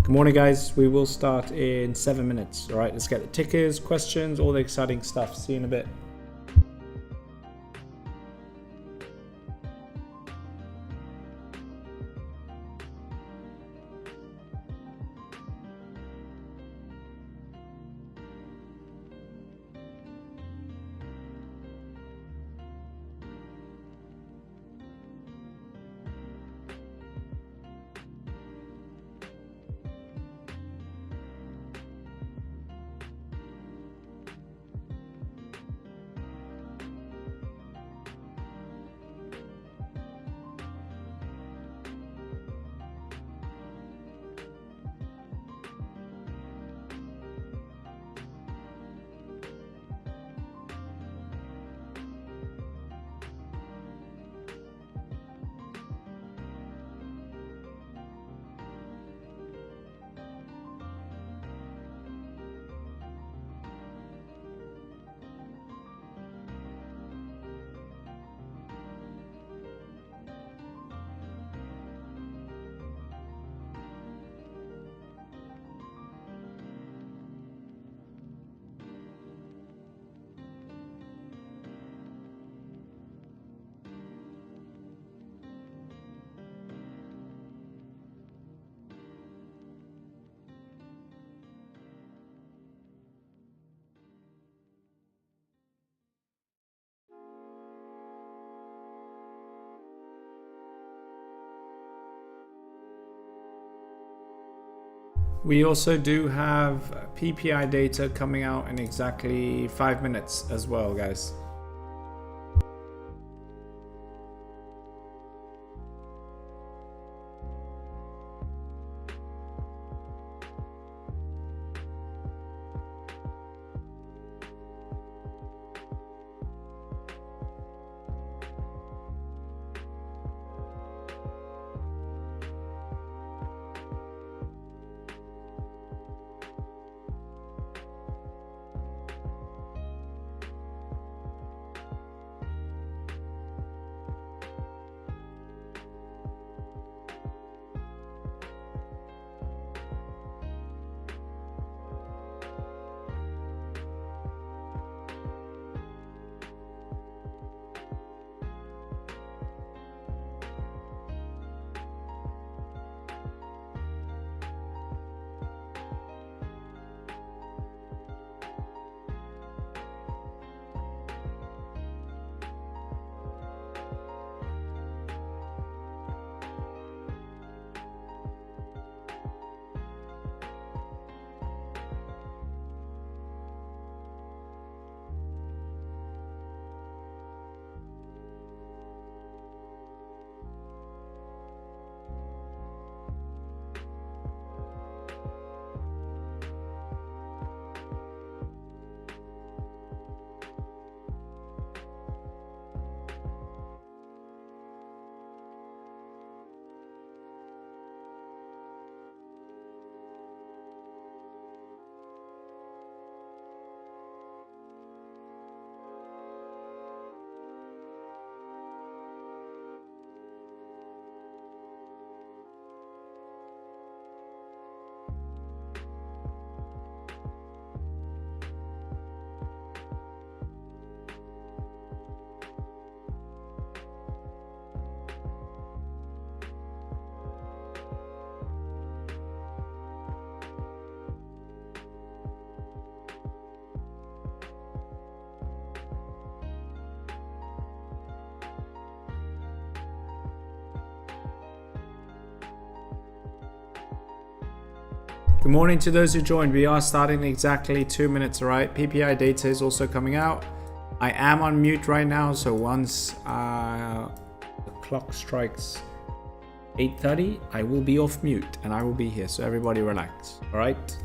Good morning, guys. We will start in 7 minutes. All right, let's get the tickers, questions, all the exciting stuff. See you in a bit. We also do have PPI data coming out in exactly 5 minutes as well, guys. Good morning to those who joined. We are starting in exactly 2 minutes, all right? PPI data is also coming out. I am on mute right now, so once the clock strikes 8:30, I will be off mute and I will be here, so everybody relax, all right?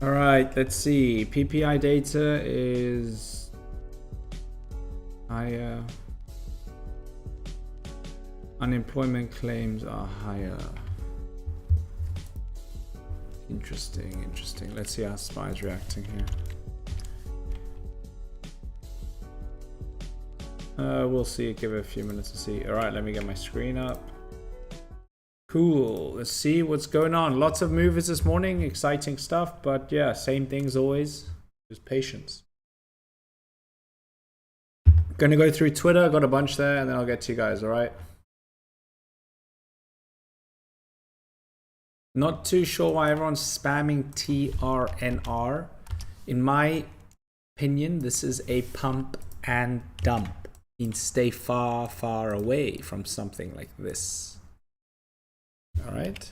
All right, let's see. PPI data is higher. Unemployment claims are higher. Interesting, interesting. Let's see how SPY is reacting here. We'll see. Give it a few minutes to see. All right, let me get my screen up. Cool. Let's see what's going on. Lots of movers this morning. Exciting stuff. But yeah, same things always. Just patience. Gonna go through Twitter. Got a bunch there, and then I'll get to you guys. All right. Not too sure why everyone's spamming TRNR. In my opinion, this is a pump and dump. Means stay far, far away from something like this. All right.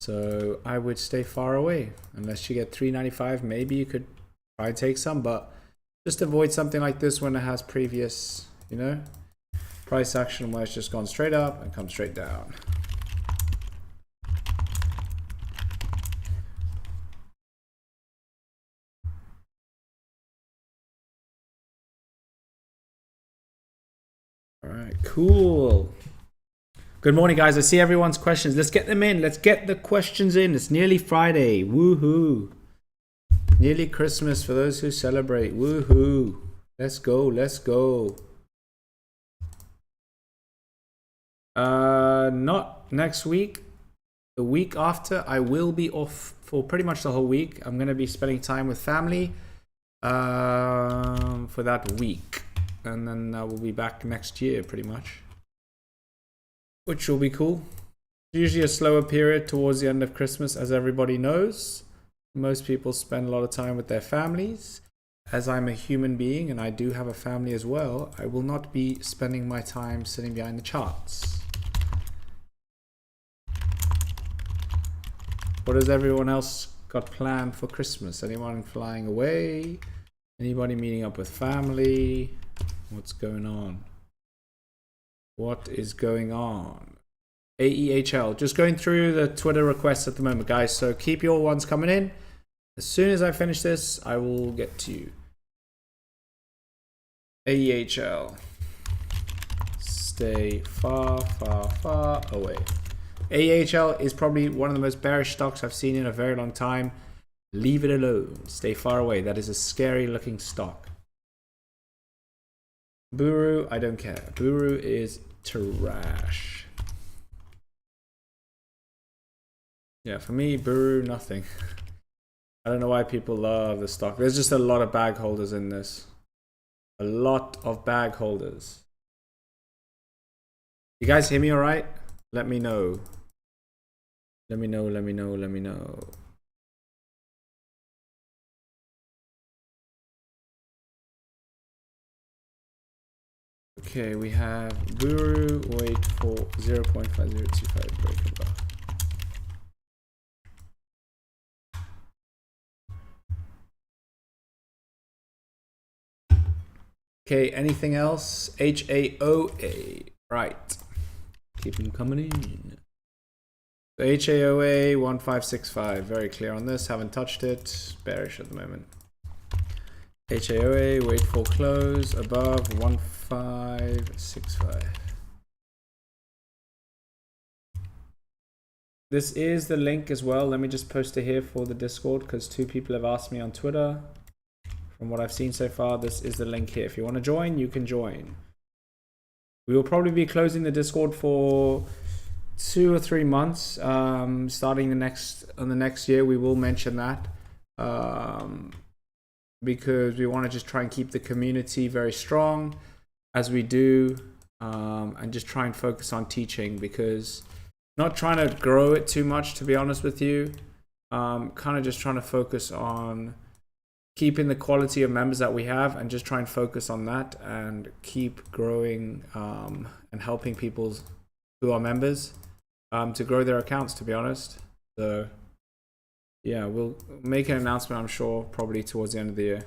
So I would stay far away unless you get 395. Maybe you could try and take some, but just avoid something like this when it has previous, you know, price action where it's just gone straight up and come straight down. All right, cool. Good morning, guys. I see everyone's questions. Let's get them in. Let's get the questions in. It's nearly Friday. Woohoo. Nearly Christmas for those who celebrate. Woohoo. Let's go. Let's go. Not next week. The week after, I will be off for pretty much the whole week. I'm going to be spending time with family for that week. And then we'll be back next year pretty much, which will be cool. Usually a slower period towards the end of Christmas, as everybody knows. Most people spend a lot of time with their families. As I'm a human being and I do have a family as well, I will not be spending my time sitting behind the charts. What has everyone else got planned for Christmas? Anyone flying away? Anybody meeting up with family? What's going on? What is going on? AEHL. Just going through the Twitter requests at the moment, guys. So keep your ones coming in. As soon as I finish this, I will get to you. AEHL. Stay far, far, far away. AEHL is probably one of the most bearish stocks I've seen in a very long time. Leave it alone. Stay far away. That is a scary looking stock. Buru, I don't care. Buru is trash. Yeah, for me, Buru, nothing. I don't know why people love the stock. There's just a lot of bag holders in this. A lot of bag holders. You guys hear me all right? Let me know. Let me know, let me know, let me know. Okay, we have Buru, wait for 0.5025 break above. Okay, anything else? HAOA, right. Keep them coming in. The HAOA 1565, very clear on this, haven't touched it, bearish at the moment. HAOA, wait for close above 1565. This is the link as well. Let me just post it here for the Discord because 2 people have asked me on Twitter. From what I've seen so far, this is the link here. If you want to join, you can join. We will probably be closing the Discord for 2 or 3 months. Starting the next year, we will mention that. Because we want to just try and keep the community very strong as we do, and just try and focus on teaching, because not trying to grow it too much, to be honest with you. Kind of just trying to focus on keeping the quality of members that we have and just try and focus on that and keep growing and helping people who are members to grow their accounts, to be honest. So yeah, we'll make an announcement, I'm sure, probably towards the end of the year.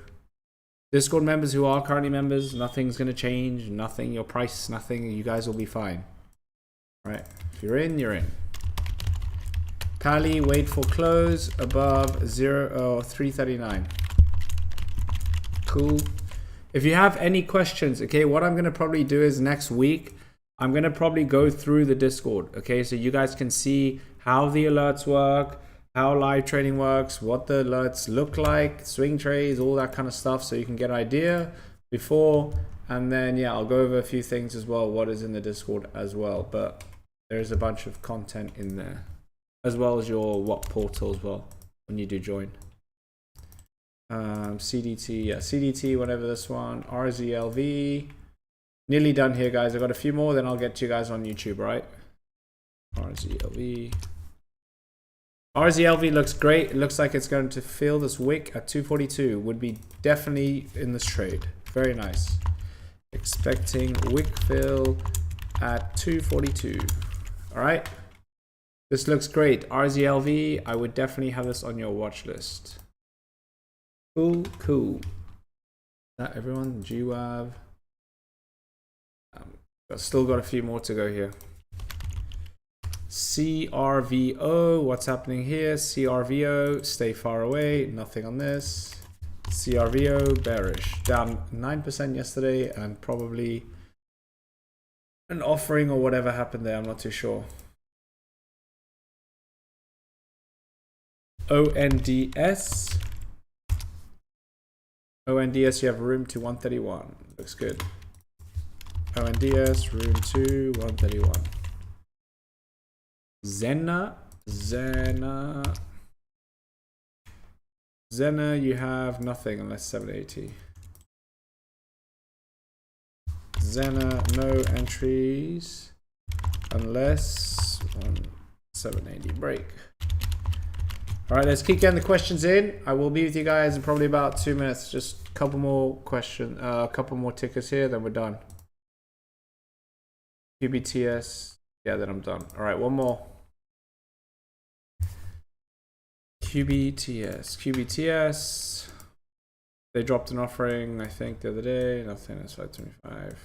Discord members who are currently members, nothing's going to change. Nothing, your price, nothing. You guys will be fine. Right? If you're in, you're in. Pally, wait for close above 339. Cool. If you have any questions, okay, what I'm going to probably do is next week, I'm going to probably go through the Discord, okay, so you guys can see how the alerts work, how live trading works, what the alerts look like, swing trades, all that kind of stuff, so you can get an idea before. And then, yeah, I'll go over a few things as well, what is in the Discord as well. But there's a bunch of content in there, as well as your what portal as well, when you do join. CDT, yeah, CDT, whatever this one, RZLV. Nearly done here, guys. I've got a few more, then I'll get to you guys on YouTube, right? RZLV. RZLV looks great. It looks like it's going to fill this wick at 242. Would be definitely in this trade. Very nice. Expecting wick fill at 242. All right. This looks great. RZLV, I would definitely have this on your watch list. Cool, cool. That everyone, GWAV. I've still got a few more to go here. CRVO, what's happening here? CRVO, stay far away. Nothing on this. CRVO, bearish. Down 9% yesterday and probably an offering or whatever happened there. I'm not too sure. ONDS. ONDS, you have room to 131. Looks good. ONDS, room to 131. Zena, you have nothing unless 780. Zena, no entries unless 780 break. All right, let's keep getting the questions in. I will be with you guys in probably about 2 minutes. Just a couple more questions, a couple more tickets here, then we're done. QBTS, yeah, then I'm done. All right, one more. QBTS. They dropped an offering, I think, the other day. Nothing, that's 525.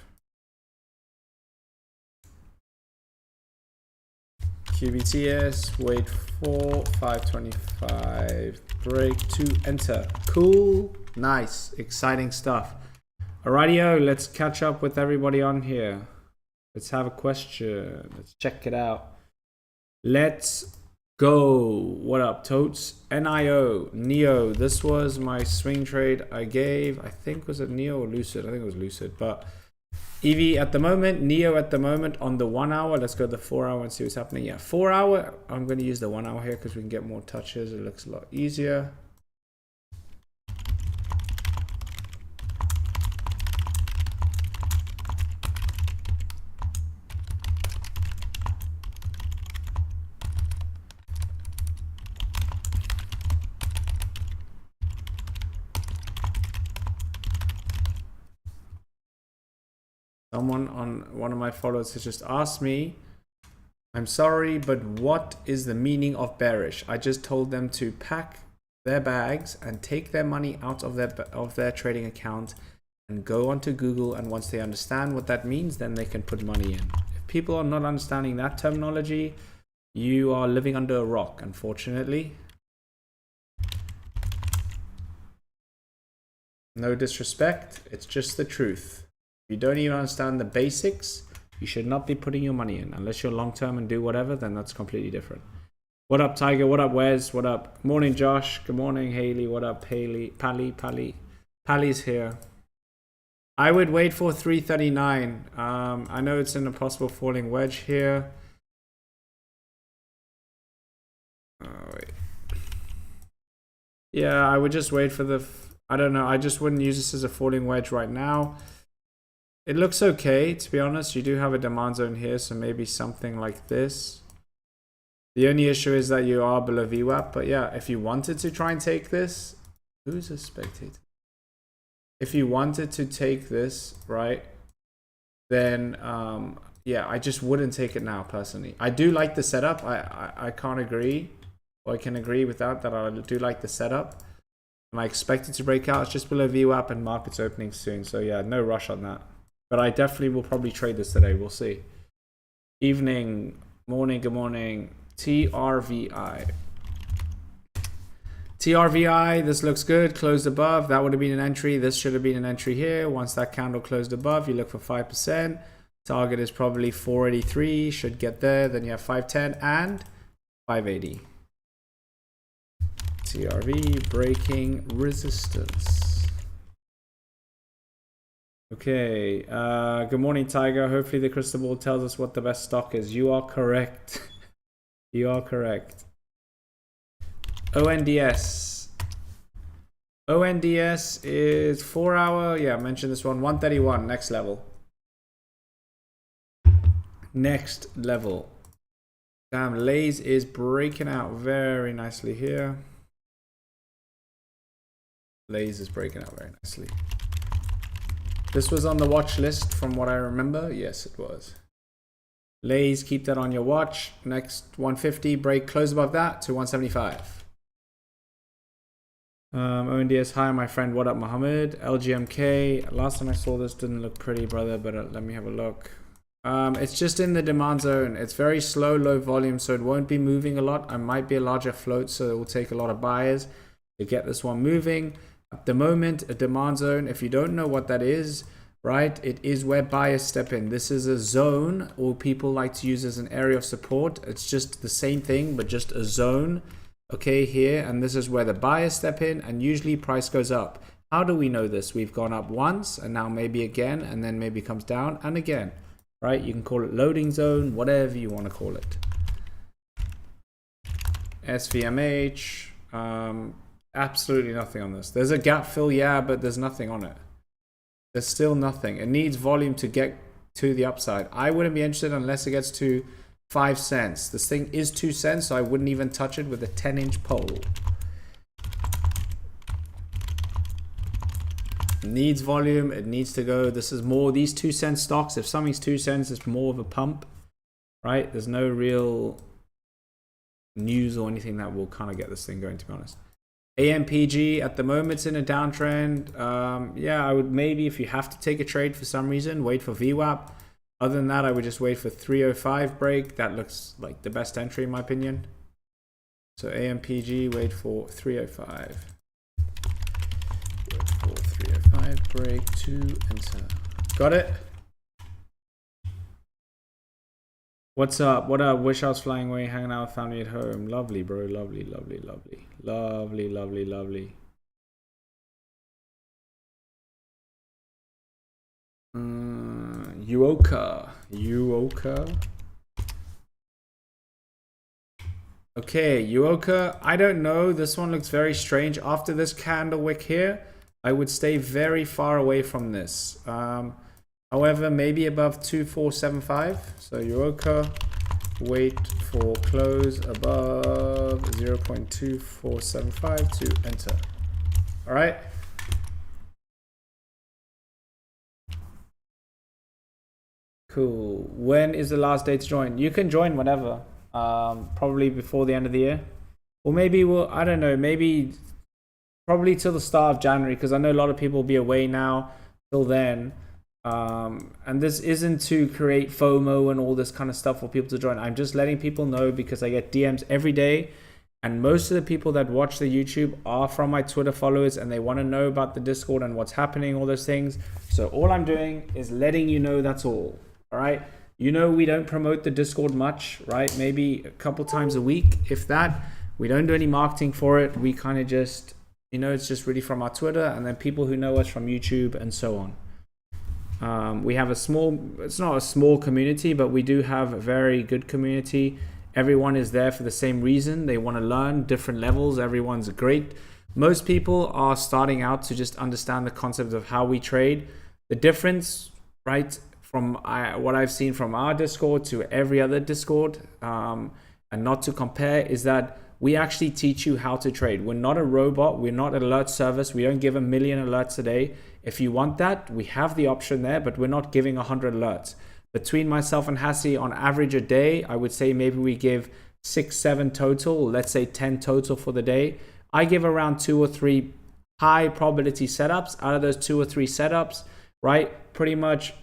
QBTS, wait for 525. Break to enter. Cool, nice, exciting stuff. Alrighty-o, let's catch up with everybody on here. Let's have a question. Let's check it out. Let's go. What up, Totes? NEO. This was my swing trade I gave. I think, was it NEO or Lucid? I think it was Lucid. But EV at the moment, NEO at the moment on the 1 hour. Let's go to the 4 hour and see what's happening. Yeah, 4 hour. I'm going to use the 1 hour here because we can get more touches. It looks a lot easier. Someone on one of my followers has just asked me, I'm sorry, but what is the meaning of bearish? I just told them to pack their bags and take their money out of their trading account and go onto Google, and once they understand what that means, then they can put money in. If people are not understanding that terminology, you are living under a rock, unfortunately. No disrespect, it's just the truth. If you don't even understand the basics, you should not be putting your money in. Unless you're long term and do whatever, then that's completely different. What up, Tiger? What up, Wes? What up? Good morning, Josh. Good morning, Haley. What up, Haley? Pally's here. I would wait for 339. I know it's in a possible falling wedge here. Oh, wait. Yeah, I would just wait for the... I don't know. I just wouldn't use this as a falling wedge right now. It looks okay, to be honest. You do have a demand zone here, so maybe something like this. The only issue is that you are below VWAP. But yeah, if you wanted to try and take this... Who's a spectator? If you wanted to take this, right, then yeah, I just wouldn't take it now, personally. I do like the setup. I can't agree, or I can agree with that I do like the setup. And I expect it to break out. It's just below VWAP and market's opening soon. So yeah, no rush on that. But I definitely will probably trade this today. We'll see. Evening, morning, good morning. TRVI. TRVI, this looks good, closed above. That would have been an entry. This should have been an entry here. Once that candle closed above, you look for 5%. Target is probably 483, should get there. Then you have 510 and 580. TRV breaking resistance. Okay, good morning, Tiger. Hopefully the crystal ball tells us what the best stock is. You are correct. You are correct. ONDS. ONDS is 4 hour. Yeah, I mentioned this one. 131. Next level. Next level. Damn, Lays is breaking out very nicely here. Lays is breaking out very nicely. This was on the watch list from what I remember. Yes, it was. Lays, keep that on your watch. Next 150, break, close above that to 175. ONDS, hi my friend, what up Mohammed? LGMK, last time I saw this didn't look pretty, brother, but let me have a look. It's just in the demand zone. It's very slow, low volume, so it won't be moving a lot. I might be a larger float, so it will take a lot of buyers to get this one moving. At the moment, a demand zone, if you don't know what that is, right, it is where buyers step in. This is a zone, or people like to use as an area of support. It's just the same thing, but just a zone, okay, here. And this is where the buyers step in, and usually price goes up. How do we know this? We've gone up once, and now maybe again, and then maybe comes down, and again, right? You can call it loading zone, whatever you want to call it. SVMH, absolutely nothing on this. There's a gap fill, yeah, but there's nothing on it. There's still nothing. It needs volume to get to the upside. I wouldn't be interested unless it gets to 5 cents. This thing is 2 cents, so I wouldn't even touch it with a 10-inch pole. It needs volume. It needs to go. This is more, these 2 cent stocks, if something's 2 cents, it's more of a pump, right? There's no real news or anything that will kind of get this thing going, to be honest. AMPG at the moment it's in a downtrend. Yeah, I would maybe, if you have to take a trade for some reason, wait for VWAP. Other than that, I would just wait for 305 break. That looks like the best entry in my opinion. So AMPG, wait for 305. Wait for 305 break to enter. Got it? What's up? What up? Wish I was flying away, hanging out with family at home. Lovely, bro. Lovely, lovely, lovely. Lovely, lovely, lovely. Uoka. Uoka. Okay, Uoka. I don't know. This one looks very strange. After this candle wick here, I would stay very far away from this. However, maybe above 2475. So Uoka, wait for close above 0.2475 to enter. All right. Cool. When is the last day to join? You can join whenever. Probably before the end of the year, or maybe we'll, I don't know, maybe probably till the start of January, because I know a lot of people will be away now till then. And this isn't to create FOMO and all this kind of stuff for people to join. I'm just letting people know because I get DMs every day, and most of the people that watch the YouTube are from my Twitter followers, and they want to know about the Discord and what's happening, all those things. So all I'm doing is letting you know, that's all. All right. You know, we don't promote the Discord much, right? Maybe a couple times a week, if that. We don't do any marketing for it. We kind of just, you know, it's just really from our Twitter, and then people who know us from YouTube and so on. We have a small, it's not a small community, but we do have a very good community. Everyone is there for the same reason. They want to learn different levels. Everyone's great. Most people are starting out to just understand the concept of how we trade. The difference, right, from what I've seen from our Discord to every other Discord, and not to compare, is that we actually teach you how to trade. We're not a robot. We're not an alert service. We don't give 1 million alerts a day. If you want that, we have the option there, but we're not giving 100 alerts. Between myself and Hassi, on average a day, I would say maybe we give 6, 7 total, let's say 10 total for the day. I give around 2 or 3 high probability setups. Out of those 2 or 3 setups, right, pretty much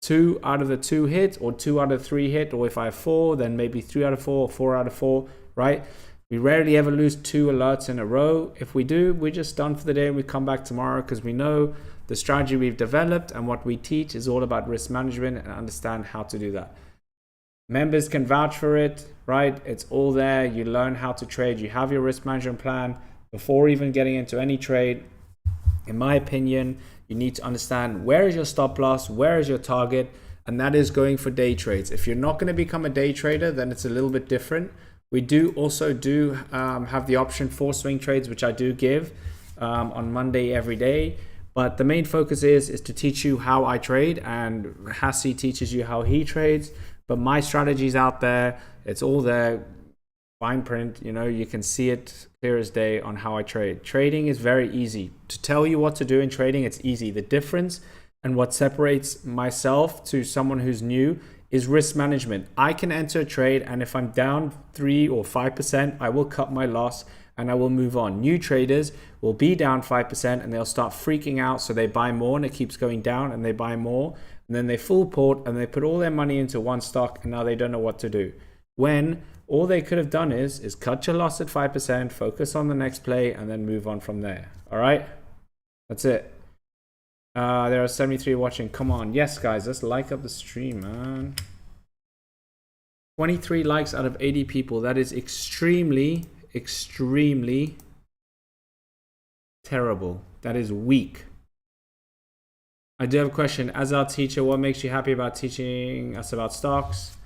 2 out of the 2 hit, or 2 out of 3 hit, or if I have 4, then maybe 3 out of 4 or 4 out of 4, right? We rarely ever lose 2 alerts in a row. If we do, we're just done for the day and we come back tomorrow, because we know the strategy we've developed and what we teach is all about risk management and understand how to do that. Members can vouch for it, right? It's all there. You learn how to trade. You have your risk management plan before even getting into any trade. In my opinion, you need to understand where is your stop loss, where is your target, and that is going for day trades. If you're not going to become a day trader, then it's a little bit different. We do also have the option for swing trades, which I do give on Monday every day. But the main focus is to teach you how I trade, and Hassi teaches you how he trades. But my strategy's out there. It's all there, fine print. You know, you can see it clear as day on how I trade. Trading is very easy. To tell you what to do in trading, it's easy. The difference and what separates myself to someone who's new is risk management. I can enter a trade, and if I'm down 3 or 5%, I will cut my loss and I will move on. New traders will be down 5% and they'll start freaking out, so they buy more and it keeps going down, and they buy more, and then they full port and they put all their money into one stock, and now they don't know what to do. When all they could have done is cut your loss at 5%, focus on the next play, and then move on from there. All right, that's it. There are 73 watching. Come on, yes guys, let's like up the stream, man. 23 likes out of 80 people. That is extremely terrible. That is weak. I do have a question. As our teacher, what makes you happy about teaching us about stocks?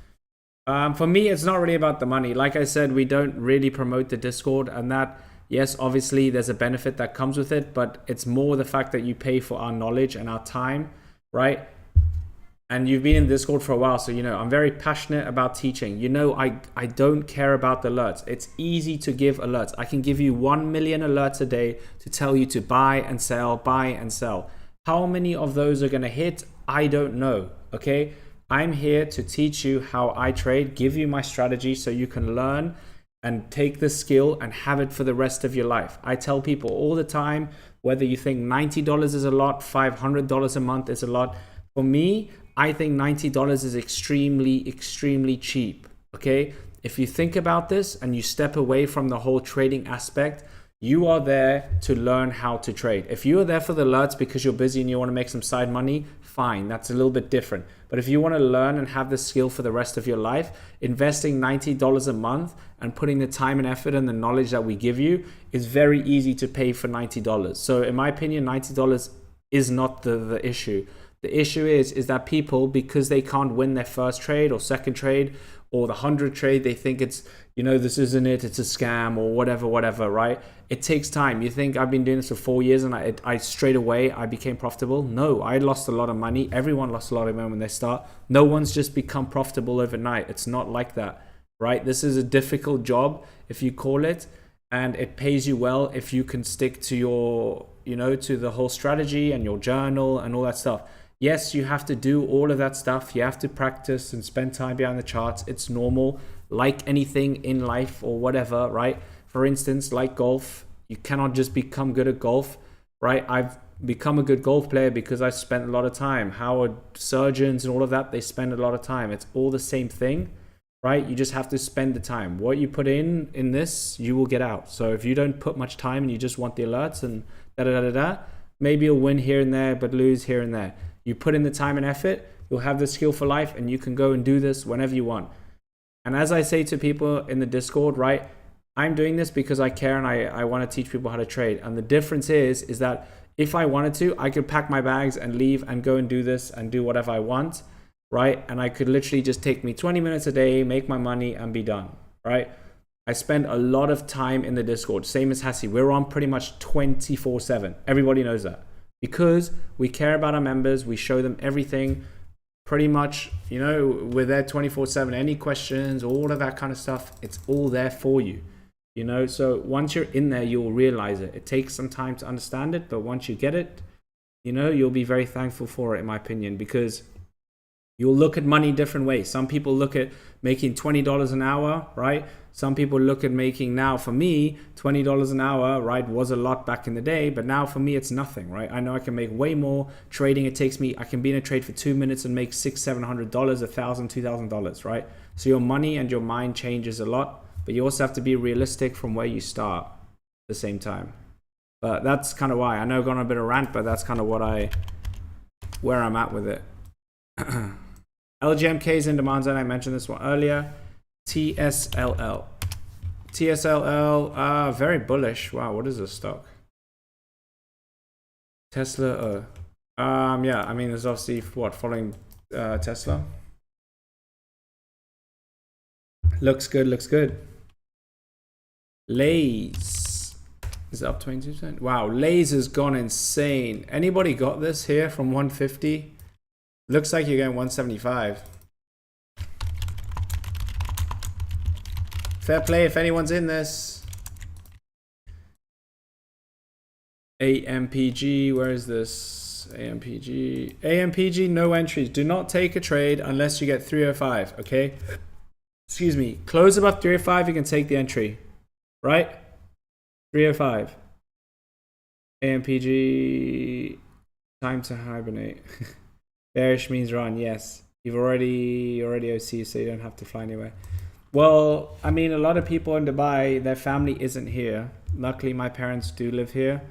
For me, it's not really about the money. Like I said, we don't really promote the Discord, and that, yes, obviously there's a benefit that comes with it, but it's more the fact that you pay for our knowledge and our time, right? And you've been in Discord for a while, so you know I'm very passionate about teaching. You know, I don't care about the alerts. It's easy to give alerts. I can give you 1 million alerts a day to tell you to buy and sell, buy and sell. How many of those are going to hit? I don't know, okay? I'm here to teach you how I trade, give you my strategy so you can learn and take the skill and have it for the rest of your life. I tell people all the time, whether you think $90 is a lot, $500 a month is a lot. For me, I think $90 is extremely cheap, okay? If you think about this and you step away from the whole trading aspect, you are there to learn how to trade. If you are there for the alerts because you're busy and you want to make some side money, fine, that's a little bit different. But if you want to learn and have the skill for the rest of your life, investing $90 a month and putting the time and effort and the knowledge that we give you is very easy to pay for $90. So in my opinion, $90 is not the issue. The issue is that people, because they can't win their first trade or second trade or the 100 trade, they think it's, you know, this isn't it, it's a scam or whatever, right? It takes time. You think I've been doing this for 4 years and I straight away I became profitable? No, I lost a lot of money. Everyone lost a lot of money when they start. No one's just become profitable overnight. It's not like that, right? This is a difficult job, if you call it, and it pays you well if you can stick to your, you know, to the whole strategy and your journal and all that stuff. Yes, you have to do all of that stuff. You have to practice and spend time behind the charts. It's normal, like anything in life or whatever, right? For instance, like golf, you cannot just become good at golf, right? I've become a good golf player because I spent a lot of time. Howard surgeons and all of that, they spend a lot of time. It's all the same thing, right? You just have to spend the time. What you put in this, you will get out. So if you don't put much time and you just want the alerts and maybe you'll win here and there, but lose here and there. You put in the time and effort, you'll have the skill for life, and you can go and do this whenever you want. And as I say to people in the Discord, right, I'm doing this because I care and I want to teach people how to trade. And the difference is that if I wanted to, I could pack my bags and leave and go and do this and do whatever I want, right? And I could literally just take me 20 minutes a day, make my money and be done, right? I spend a lot of time in the Discord, same as Hassi. We're on pretty much 24/7. Everybody knows that. Because we care about our members, we show them everything pretty much, you know, we're there 24/7. Any questions, all of that kind of stuff, it's all there for you, you know. So once you're in there, you'll realize it. It takes some time to understand it, but once you get it, you know, you'll be very thankful for it, in my opinion, because You'll look at money different ways. Some people look at making $20 an hour, right? Some people look at making, now for me, $20 an hour, right, was a lot back in the day, but now for me it's nothing, right? I know I can make way more trading. It takes me, I can be in a trade for 2 minutes and make $600, $700, $1,000, $2,000, right? So your money and your mind changes a lot, but you also have to be realistic from where you start at the same time. But that's kind of why. I know I've gone on a bit of rant, but that's kind of where I'm at with it. LGMK is in demand zone. I mentioned this one earlier. TSLL. TSLL, very bullish. Wow, what is this stock? Tesla. Yeah, I mean, there's obviously what, following Tesla. Looks good, looks good. Lay's is up 22%. Wow, Lay's has gone insane. Anybody got this here from 150? Looks like you're getting 175. Fair play if anyone's in this. AMPG, where is this? AMPG. AMPG, no entries. Do not take a trade unless you get 305, okay? Excuse me. Close above 305, you can take the entry. Right? 305. AMPG, time to hibernate. Bearish means run, yes. You've already OC, so you don't have to fly anywhere. Well, I mean, a lot of people in Dubai, their family isn't here. Luckily, my parents do live here.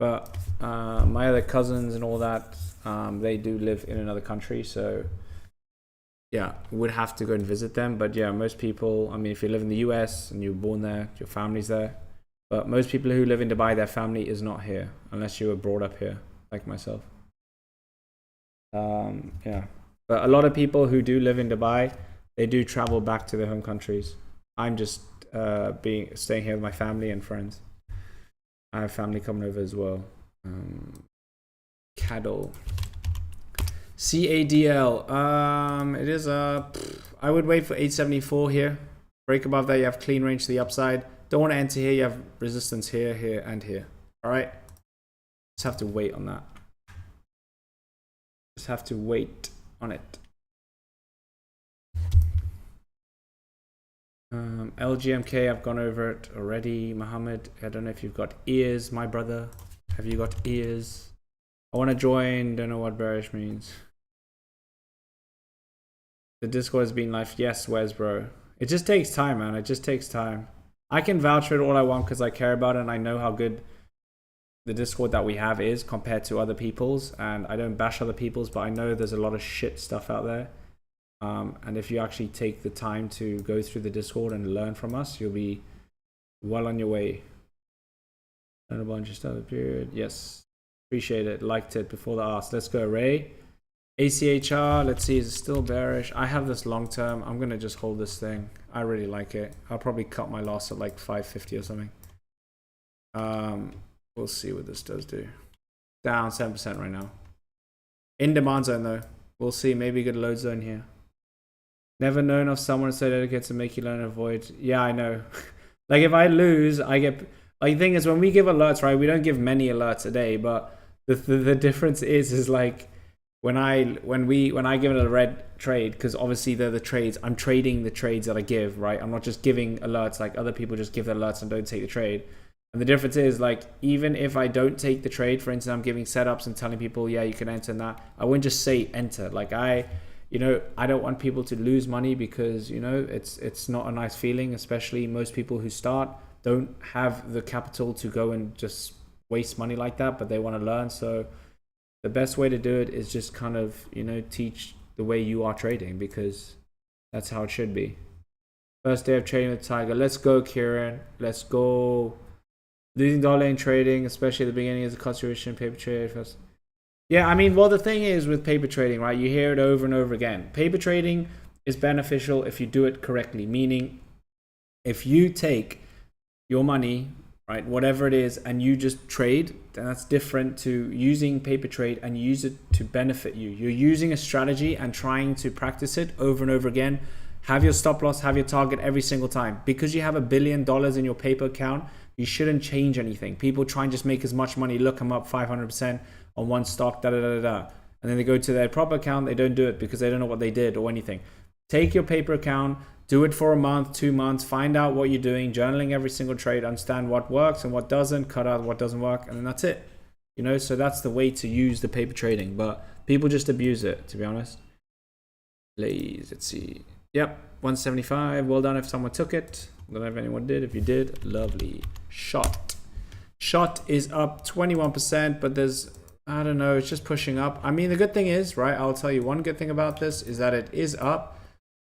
But my other cousins and all that, they do live in another country. So, yeah, would have to go and visit them. But yeah, most people, I mean, if you live in the US and you're born there, your family's there. But most people who live in Dubai, their family is not here. Unless you were brought up here, like myself. Yeah. But a lot of people who do live in Dubai, they do travel back to their home countries. I'm just staying here with my family and friends. I have family coming over as well. CADL. CADL. It is I would wait for 874 here. Break above that, you have clean range to the upside. Don't want to enter here, you have resistance here, here, and here. Alright? Just have to wait on that. Just have to wait on it. LGMK, I've gone over it already. Mohammed, I don't know if you've got ears, my brother. Have you got ears? I want to join, don't know what bearish means. The Discord has been live. Yes, Wes, bro. It just takes time, man. It just takes time. I can vouch for it all I want because I care about it and I know how good the Discord that we have is compared to other people's. And I don't bash other people's, but I know there's a lot of shit stuff out there. And if you actually take the time to go through the Discord and learn from us, you'll be well on your way. And a bunch of stuff period. Yes. Appreciate it. Liked it before the ask. Let's go, Ray. ACHR, let's see, is it still bearish? I have this long term. I'm going to just hold this thing. I really like it. I'll probably cut my loss at like 550 or something. We'll see what this does do. Down 7% right now. In demand zone though. We'll see. Maybe get a load zone here. Never known of someone so dedicated to make you learn and avoid. Yeah, I know. Like if I lose, I get... Like the thing is, when we give alerts, right, we don't give many alerts a day, but the difference is like when I give it a red trade, because obviously they're the trades, I'm trading the trades that I give, right? I'm not just giving alerts like other people just give the alerts and don't take the trade. And the difference is, like, even if I don't take the trade, for instance, I'm giving setups and telling people, yeah, you can enter in that. I wouldn't just say enter. Like I don't want people to lose money because, it's not a nice feeling, especially most people who start don't have the capital to go and just waste money like that, but they want to learn. So the best way to do it is just kind of, teach the way you are trading, because that's how it should be. First day of trading with Tiger. Let's go, Kieran. Let's go. Losing dollar in trading, especially at the beginning, is a consideration paper trade first. Yeah, I mean, well, the thing is with paper trading, right? You hear it over and over again. Paper trading is beneficial if you do it correctly, meaning if you take your money, right, whatever it is, and you just trade, then that's different to using paper trade and use it to benefit you. You're using a strategy and trying to practice it over and over again. Have your stop loss, have your target every single time. Because you have $1 billion in your paper account, you shouldn't change anything. People try and just make as much money. Look, I'm up 500% on one stock, da da da da. and then they go to their proper account, they don't do it because they don't know what they did or anything. Take your paper account, do it for a month, 2 months, find out what you're doing, journaling every single trade, understand what works and what doesn't, cut out what doesn't work, and then that's it. You know, so that's the way to use the paper trading, but people just abuse it, to be honest. Let's see. Yep, 175. Well done if someone took it. I don't know if anyone did. If you did, lovely. Shot is up 21%, but there's, I don't know, it's just pushing up. I mean, the good thing is, right, I'll tell you one good thing about this is that it is up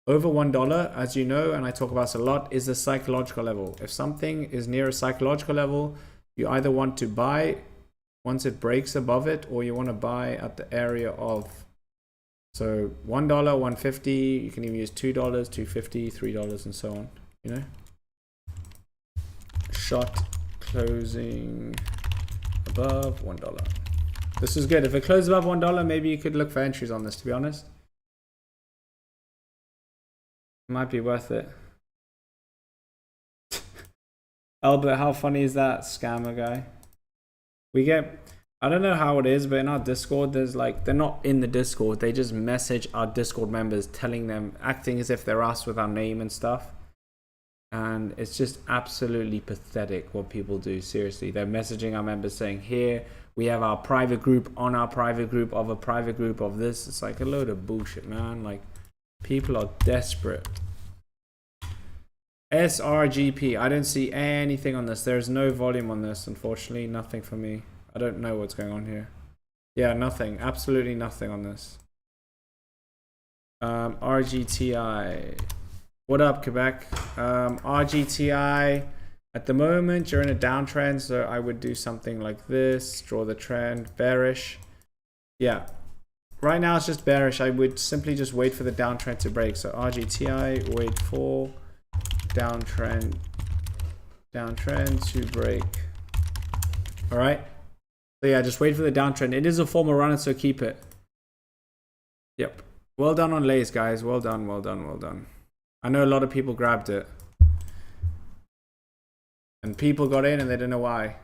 over $1, as you know, and I talk about this a lot, is the psychological level. If something is near a psychological level, you either want to buy once it breaks above it, or you want to buy at the area of, so $1, $1.50, you can even use $2, $2.50, $3, and so on, you know. Shot closing above $1. This is good. If it closes above $1, maybe you could look for entries on this, to be honest. It might be worth it. Albert, how funny is that, scammer guy? We get, I don't know how it is, but in our Discord, there's like, they're not in the Discord, they just message our Discord members telling them, acting as if they're us with our name and stuff. And it's just absolutely pathetic what people do, seriously. They're messaging our members saying, here, we have our private group on our private group of a private group of this. It's like a load of bullshit, man. Like, people are desperate. SRGP, I don't see anything on this. There's no volume on this, unfortunately. Nothing for me. I don't know what's going on here. Yeah, nothing. Absolutely nothing on this. RGTI. What up, Quebec? RGTI. At the moment, you're in a downtrend, so I would do something like this. Draw the trend. Bearish. Yeah. Right now, it's just bearish. I would simply just wait for the downtrend to break. So RGTI, wait for downtrend to break. All right. So yeah, just wait for the downtrend. It is a formal run, so keep it. Yep. Well done on Lays, guys. Well done, well done, well done. I know a lot of people grabbed it. And people got in and they don't know why.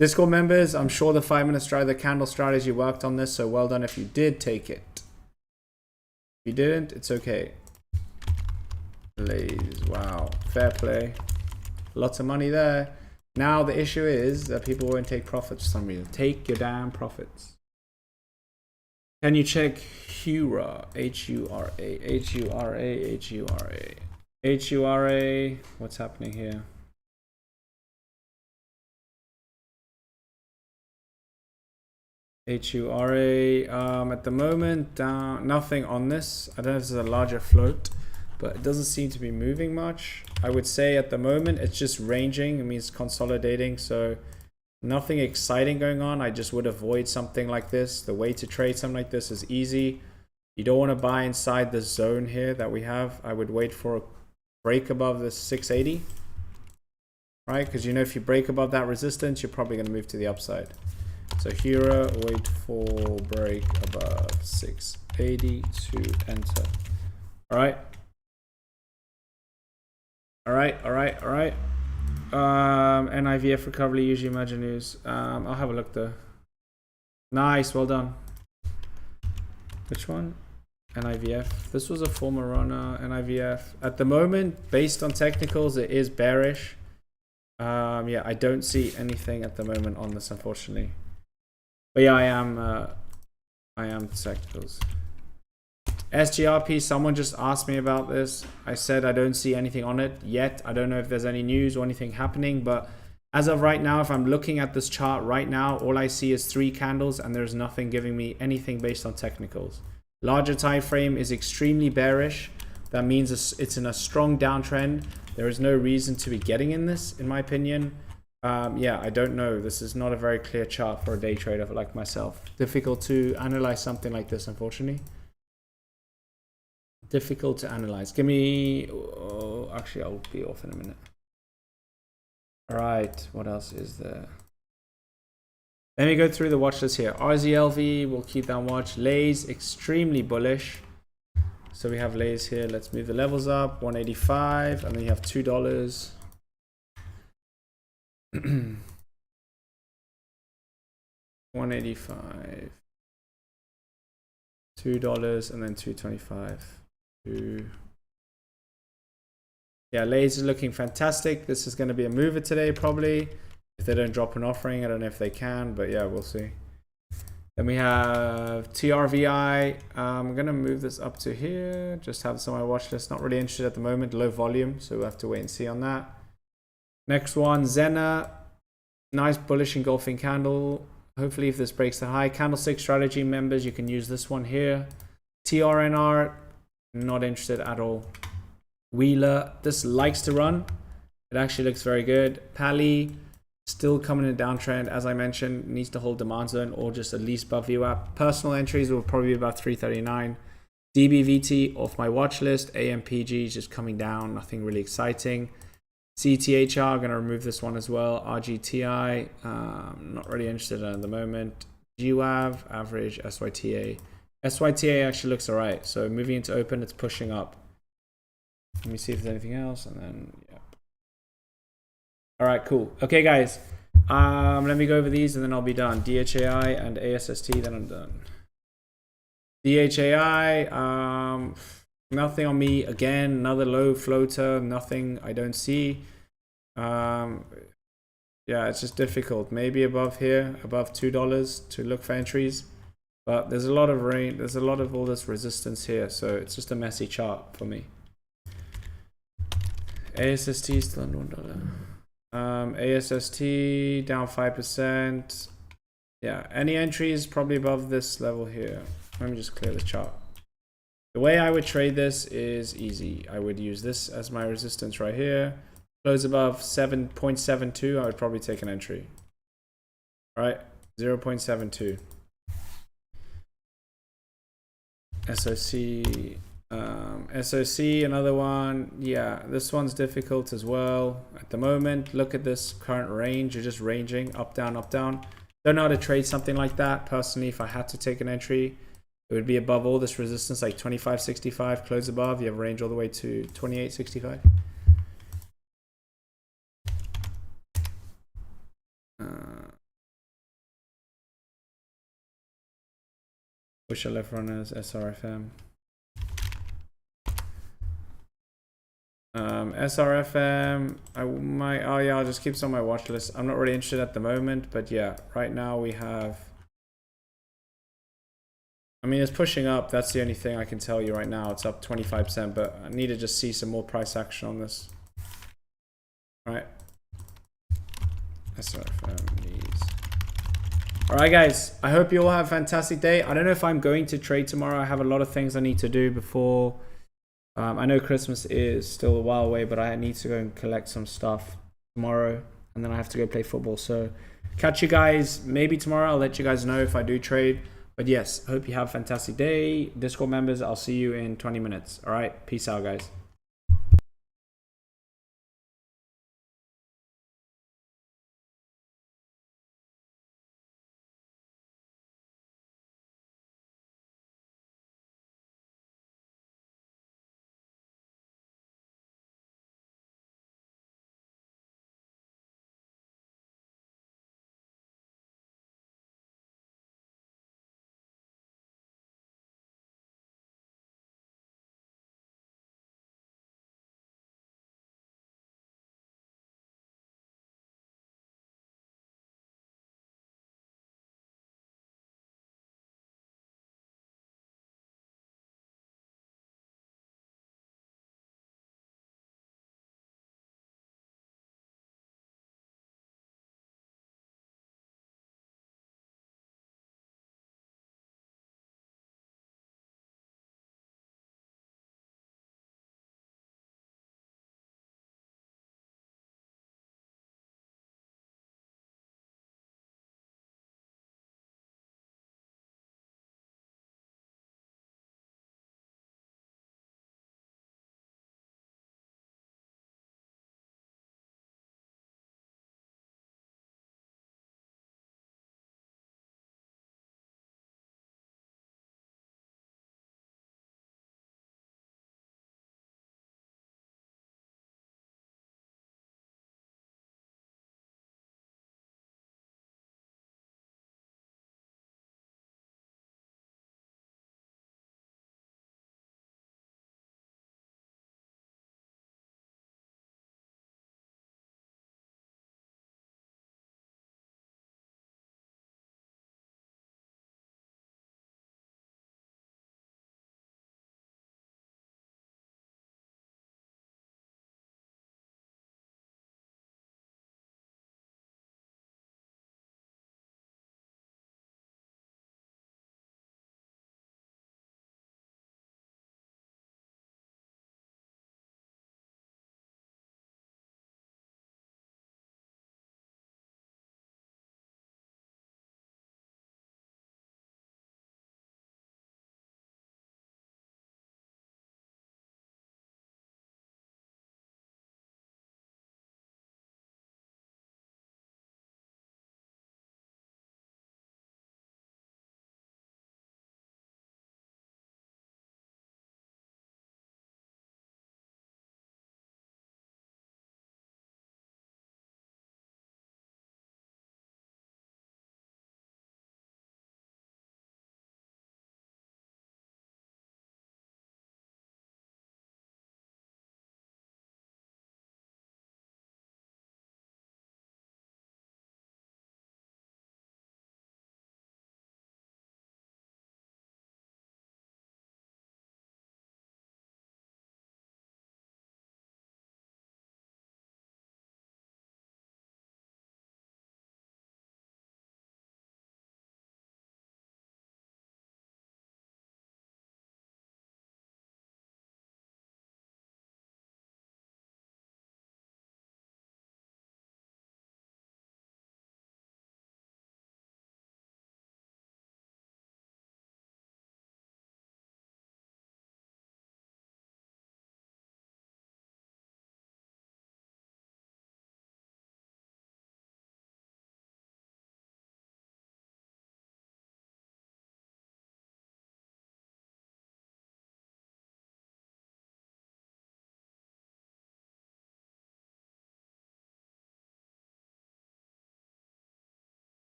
Discord members, I'm sure the 5-minute strategy, the candle strategy worked on this, so well done if you did take it. If you didn't, it's okay. Lays, wow, fair play. Lots of money there. Now the issue is that people won't take profits for some reason. Take your damn profits. Can you check Hura? H-U-R-A, H-U-R-A, H-U-R-A. H-U-R-A, what's happening here? HURA, at the moment, down, nothing on this. I don't know if this is a larger float, but it doesn't seem to be moving much. I would say at the moment, it's just ranging. It means consolidating, so nothing exciting going on. I just would avoid something like this. The way to trade something like this is easy. You don't want to buy inside the zone here that we have. I would wait for a break above the 680, right? Because you know if you break above that resistance, you're probably going to move to the upside. So Hura, wait for break above 680 to enter. All right. All right. NIVF recovery, usually Imagine News. I'll have a look though. Nice, well done. Which one? NIVF. This was a former runner, NIVF. At the moment, based on technicals, it is bearish. Yeah, I don't see anything at the moment on this, unfortunately. But yeah, I am technicals. SGRP, someone just asked me about this. I said I don't see anything on it yet. I don't know if there's any news or anything happening, but as of right now, if I'm looking at this chart right now, all I see is 3 candles and there's nothing giving me anything based on technicals. Larger time frame is extremely bearish. That means it's in a strong downtrend. There is no reason to be getting in this, in my opinion. Yeah, I don't know. This is not a very clear chart for a day trader like myself. Difficult to analyze something like this, unfortunately. Difficult to analyze. Give me... Oh, actually, I'll be off in a minute. All right, what else is there? Let me go through the watch list here. RZLV, we'll keep that watch. Lays, extremely bullish. So we have Lays here. Let's move the levels up. 185, and then you have $2. 185. $2 and then 225. Yeah, Lay's is looking fantastic. This is going to be a mover today, probably. If they don't drop an offering, I don't know if they can, but yeah, we'll see. Then we have TRVI. I'm going to move this up to here. Just have this on my watch list. Not really interested at the moment. Low volume, so we'll have to wait and see on that. Next one, Zena. Nice bullish engulfing candle. Hopefully if this breaks the high. Candlestick strategy members, you can use this one here. TRNR, not interested at all. Wheeler, this likes to run. It actually looks very good. Pally, still coming in a downtrend. As I mentioned, needs to hold demand zone or just at least above VWAP. Personal entries will probably be about 339. DBVT off my watch list. AMPG is just coming down. Nothing really exciting. CTHR, going to remove this one as well. RGTI, not really interested in at the moment. GWAV, average, SYTA. SYTA actually looks alright. So moving into open, it's pushing up. Let me see if there's anything else, and then yeah. All right, cool. Okay, guys. Let me go over these, and then I'll be done. DHAI and ASST, then I'm done. DHAI, nothing on me. Again, another low floater. Nothing I don't see. Yeah, it's just difficult. Maybe above here, above $2 to look for entries. But there's a lot of rain. There's a lot of all this resistance here, so it's just a messy chart for me. ASST is still under $1. ASST down 5%. Yeah, any entries probably above this level here. Let me just clear the chart. The way I would trade this is easy. I would use this as my resistance right here. Close above 7.72, I would probably take an entry. All right, 0.72. SOC. SOC, another one. Yeah, this one's difficult as well at the moment. Look at this current range. You're just ranging up, down, up, down. Don't know how to trade something like that. Personally, if I had to take an entry, it would be above all this resistance, like 25.65, close above. You have a range all the way to 28.65. Wish I left runners, SRFM. SRFM, oh yeah, I'll just keep this on my watch list. I'm not really interested at the moment, but yeah, right now we have, I mean, it's pushing up. That's the only thing I can tell you right now. It's up 25%, but I need to just see some more price action on this. All right. SRFM needs. All right, guys, I hope you all have a fantastic day. I don't know if I'm going to trade tomorrow. I have a lot of things I need to do before. I know Christmas is still a while away, but I need to go and collect some stuff tomorrow, and then I have to go play football. So catch you guys maybe tomorrow. I'll let you guys know if I do trade. But yes, I hope you have a fantastic day. Discord members, I'll see you in 20 minutes. All right, peace out, guys.